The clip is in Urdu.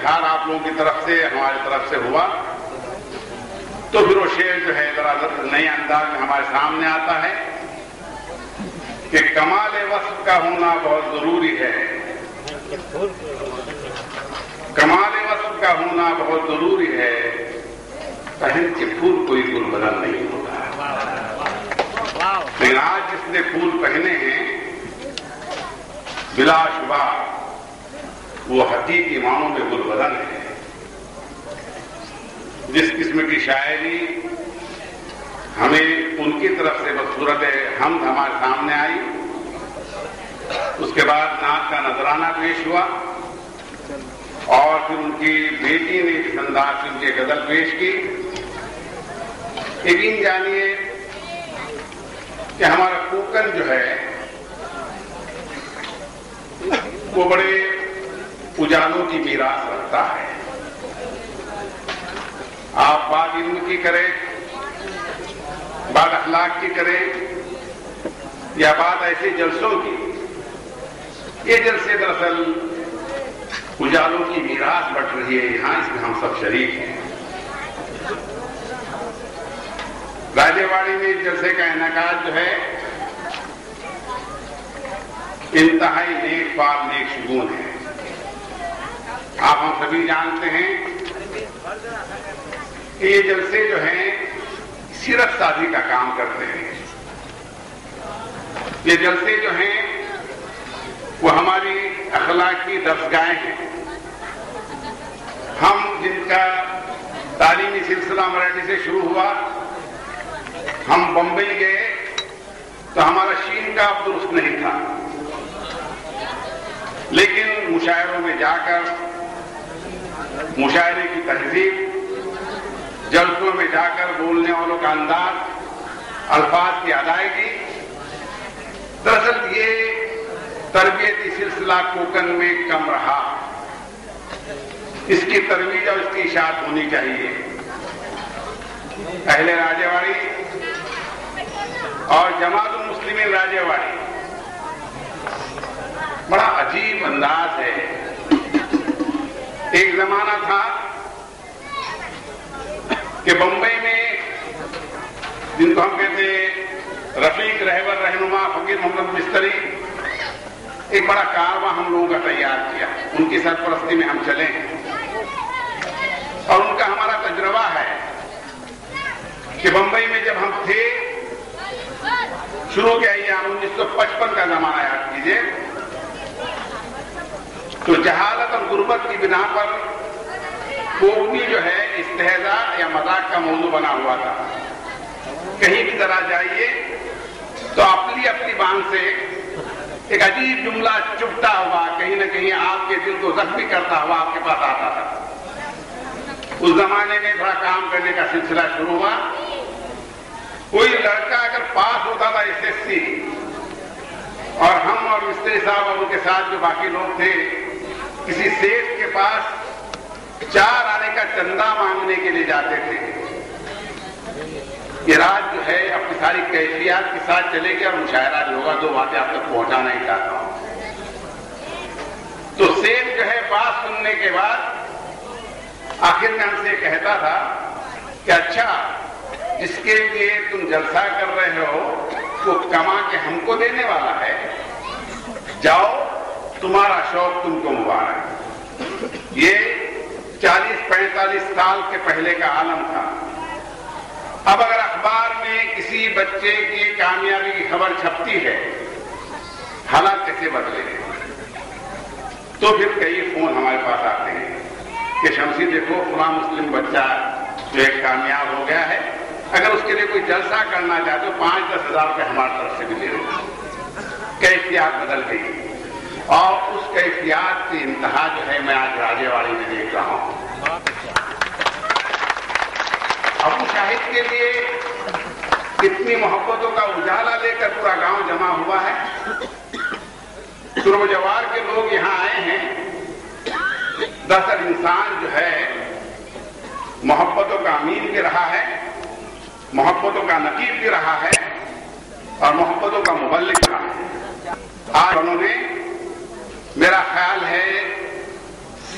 اظہار آپ لوگوں کی طرف سے ہماری طرف سے ہوا تو پھر وہ شعر جو ہے ذرا نئے انداز میں ہمارے سامنے آتا ہے کہ کمال وصف کا ہونا بہت ضروری ہے، کمال وصف کا ہونا بہت ضروری ہے، پہن کے پھول کوئی گل بدل نہیں ہوتا۔ لیکن آج جس نے پھول پہنے ہیں بلا شبہ وہ حقیقی معنوں میں گل بدل ہے۔ جس قسم کی شاعری ہمیں ان کی طرف سے بصورت حمد ہمارے سامنے آئی، اس کے بعد نعت کا نذرانہ پیش ہوا اور پھر ان کی بیٹی نے جس انداز سے ان کی غزل پیش کی، یقین جانیے کہ ہمارا کوکن جو ہے وہ بڑے اجالوں کی میراث رکھتا ہے۔ آپ بات علم کی کریں، بات اخلاق کی کریں یا بات ایسے جلسوں کی، یہ جلسے دراصل اجالوں کی میراث بٹ رہی ہے، یہاں اس میں ہم سب شریک ہیں۔ راجے واڑی میں اس جلسے کا انعقاد جو ہے انتہائی نیک پاک نیک شگون ہے۔ آپ ہم سبھی جانتے ہیں کہ یہ جلسے جو ہیں سیرت سازی کا کام کرتے ہیں، یہ جلسے جو ہیں وہ ہماری اخلاقی درسگاہیں ہیں۔ ہم جن کا تعلیمی سلسلہ مراٹھی سے شروع ہوا، ہم بمبئی گئے تو ہمارا شین کا اب درست نہیں تھا، لیکن مشاعروں میں جا کر مشاعرے کی تہذیب، جلسوں میں جا کر بولنے والوں کا انداز، الفاظ کی ادائیگی، دراصل یہ تربیتی سلسلہ کوکن میں کم رہا۔ اس کی ترویج اور اس کی اشاعت ہونی چاہیے۔ اہل راجے واڑی اور جماعت المسلمین راجے واڑی بڑا عجیب انداز ہے۔ ایک زمانہ تھا کہ بمبئی میں جن کو ہم کہتے رفیق رہبر رہنما فقیر محمد مستری، ایک بڑا کارواں ہم لوگوں کا تیار کیا، ان کی سرپرستی میں ہم چلے اور ان کا ہمارا تجربہ ہے کہ بمبئی میں جب ہم تھے شروع کے ایام 1955 کا زمانہ یاد کیجیے، تو جہالت اور غربت کی بنا پر کوکنی جو ہے استہزاء یا مذاق کا موضوع بنا ہوا تھا۔ کہیں بھی ذرا جائیے تو اپنی اپنی بان سے ایک عجیب جملہ چپتا ہوا کہیں نہ کہیں آپ کے دل کو زخمی کرتا ہوا آپ کے پاس آتا تھا۔ اس زمانے میں تھوڑا کام کرنے کا سلسلہ شروع ہوا۔ کوئی لڑکا اگر پاس ہوتا تھا SSC اور ہم اور مستری صاحب اور ان کے ساتھ جو باقی لوگ تھے کسی سیٹ کے پاس 4 آنے کا چندہ مانگنے کے لیے جاتے تھے۔ یہ رات جو ہے اپنی ساری کیفیات کے ساتھ چلے گی اور مشاعرہ جو ہوگا 2 باتیں آپ تک پہنچانا ہی چاہتا ہوں۔ تو سیٹ جو ہے بات سننے کے بعد آخر میں ہم سے کہتا تھا کہ اچھا جس کے لیے تم جلسہ کر رہے ہو وہ کما کے ہم کو دینے والا ہے، جاؤ تمہارا شوق تم کو مبارک۔ یہ 40-45 سال کے پہلے کا عالم تھا۔ اب اگر اخبار میں کسی بچے کی کامیابی کی خبر چھپتی ہے، حالات کیسے بدلے تو پھر کئی فون ہمارے پاس آتے ہیں کہ شمسی دیکھو فلاں مسلم بچہ جو ایک کامیاب ہو گیا ہے، اگر اس کے لیے کوئی جلسہ کرنا چاہتے تو 5-10 ہزار روپے ہماری طرف سے بھی دے دو۔ کیفیات بدل گئی اور اس کیفیات کی انتہا جو ہے میں آج راجے واڑی میں دیکھ رہا ہوں۔ ابو شاہد کے لیے اتنی محبتوں کا اجالا لے کر پورا گاؤں جمع ہوا ہے۔ سرو جوار کے لوگ یہاں آئے ہیں۔ دراصل انسان جو ہے محبتوں کا امین بھی رہا ہے، محبتوں کا نقیب بھی رہا ہے اور محبتوں کا مبلغ رہا ہے۔ آج انہوں نے میرا خیال ہے